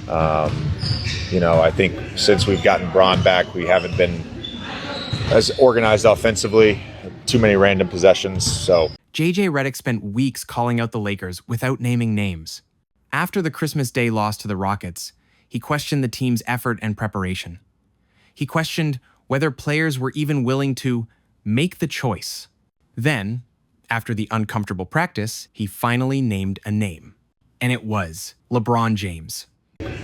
I think since we've gotten Braun back, we haven't been as organized offensively, too many random possessions. So JJ Redick spent weeks calling out the Lakers without naming names. After the Christmas Day loss to the Rockets, he questioned the team's effort and preparation. He questioned whether players were even willing to make the choice. Then, after the uncomfortable practice, he finally named a name. And it was LeBron James.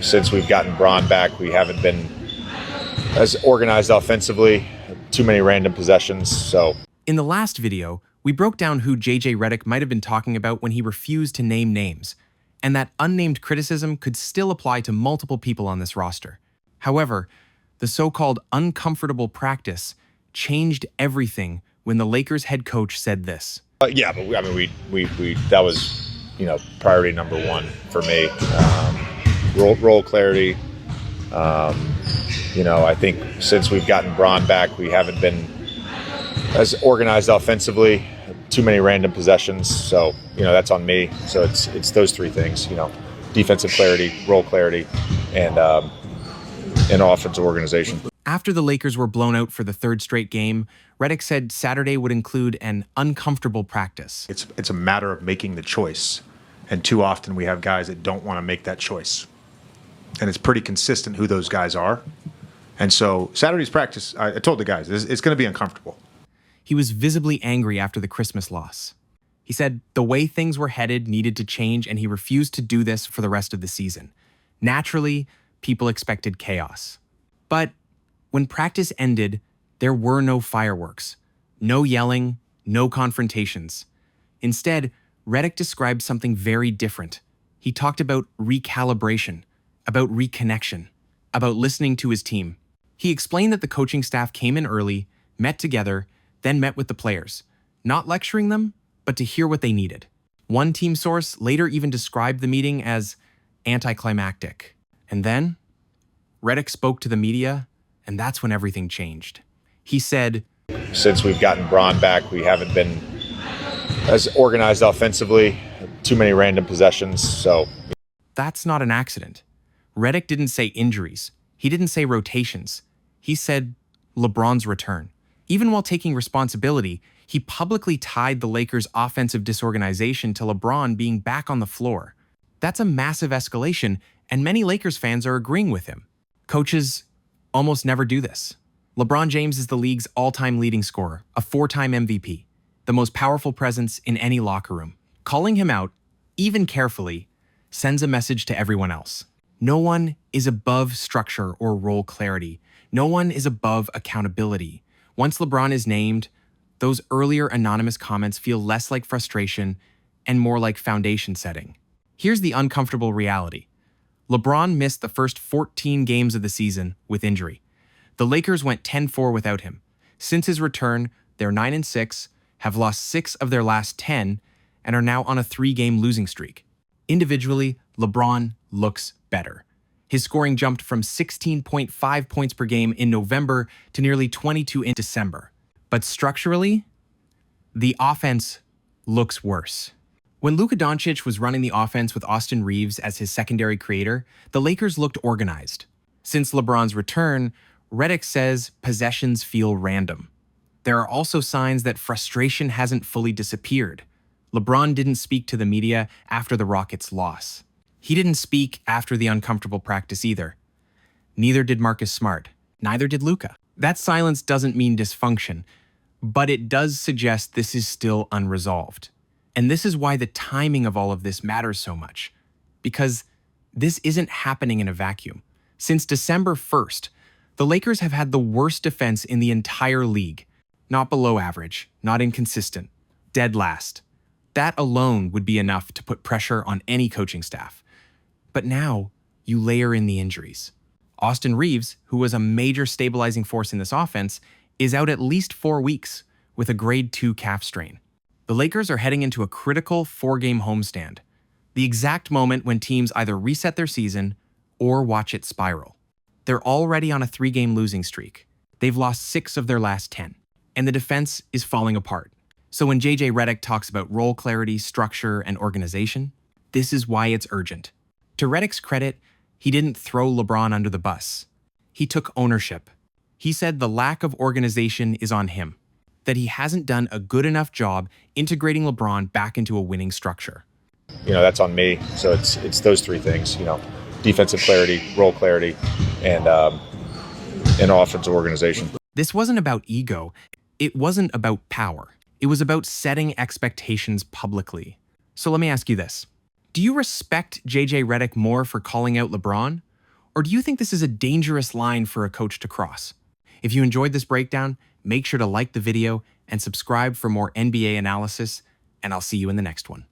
Since we've gotten Braun back, we haven't been as organized offensively, too many random possessions. So In the last video, we broke down who JJ Redick might have been talking about when he refused to name names, and that unnamed criticism could still apply to multiple people on this roster. However, the so-called uncomfortable practice changed everything when the Lakers head coach said this. Yeah, but we that was, priority number one for me. Role clarity. I think since we've gotten Braun back, we haven't been as organized offensively, too many random possessions. So, that's on me. So it's those three things, defensive clarity, role clarity, and offensive organization. After the Lakers were blown out for the third straight game, Redick said Saturday would include an uncomfortable practice. It's a matter of making the choice. And too often we have guys that don't want to make that choice. And it's pretty consistent who those guys are. And so Saturday's practice, I told the guys, it's going to be uncomfortable. He was visibly angry after the Christmas loss. He said the way things were headed needed to change, and he refused to do this for the rest of the season. Naturally, people expected chaos. But when practice ended, there were no fireworks, no yelling, no confrontations. Instead, Redick described something very different. He talked about recalibration, about reconnection, about listening to his team. He explained that the coaching staff came in early, met together, then met with the players, not lecturing them, but to hear what they needed. One team source later even described the meeting as anticlimactic. And then, Redick spoke to the media, and that's when everything changed. He said, since we've gotten Braun back, we haven't been as organized offensively, too many random possessions. So that's not an accident. Redick didn't say injuries. He didn't say rotations. He said LeBron's return. Even while taking responsibility, he publicly tied the Lakers' offensive disorganization to LeBron being back on the floor. That's a massive escalation, and many Lakers fans are agreeing with him. Coaches almost never do this. LeBron James is the league's all-time leading scorer, a 4-time MVP, the most powerful presence in any locker room. Calling him out, even carefully, sends a message to everyone else. No one is above structure or role clarity. No one is above accountability. Once LeBron is named, those earlier anonymous comments feel less like frustration and more like foundation setting. Here's the uncomfortable reality. LeBron missed the first 14 games of the season with injury. The Lakers went 10-4 without him. Since his return, they're 9-6, have lost 6 of their last 10, and are now on a 3-game losing streak. Individually, LeBron looks better. His scoring jumped from 16.5 points per game in November to nearly 22 in December. But structurally, the offense looks worse. When Luka Doncic was running the offense with Austin Reeves as his secondary creator, the Lakers looked organized. Since LeBron's return, Redick says possessions feel random. There are also signs that frustration hasn't fully disappeared. LeBron didn't speak to the media after the Rockets' loss. He didn't speak after the uncomfortable practice either. Neither did Marcus Smart. Neither did Luka. That silence doesn't mean dysfunction, but it does suggest this is still unresolved. And this is why the timing of all of this matters so much, because this isn't happening in a vacuum. Since December 1st, the Lakers have had the worst defense in the entire league. Not below average, not inconsistent, dead last. That alone would be enough to put pressure on any coaching staff. But now, you layer in the injuries. Austin Reeves, who was a major stabilizing force in this offense, is out at least 4 weeks with a grade 2 calf strain. The Lakers are heading into a critical 4-game homestand, the exact moment when teams either reset their season or watch it spiral. They're already on a 3-game losing streak. They've lost 6 of their last 10, and the defense is falling apart. So when JJ Redick talks about role clarity, structure, and organization, this is why it's urgent. To Redick's credit, He didn't throw LeBron under the bus. He took ownership. He said the lack of organization is on him, that he hasn't done a good enough job integrating LeBron back into a winning structure. That's on me. So it's those three things, defensive clarity, role clarity, and offensive organization. This wasn't about ego. It wasn't about power. It was about setting expectations publicly. So let me ask you this. Do you respect JJ Redick more for calling out LeBron? Or do you think this is a dangerous line for a coach to cross? If you enjoyed this breakdown, make sure to like the video and subscribe for more NBA analysis, and I'll see you in the next one.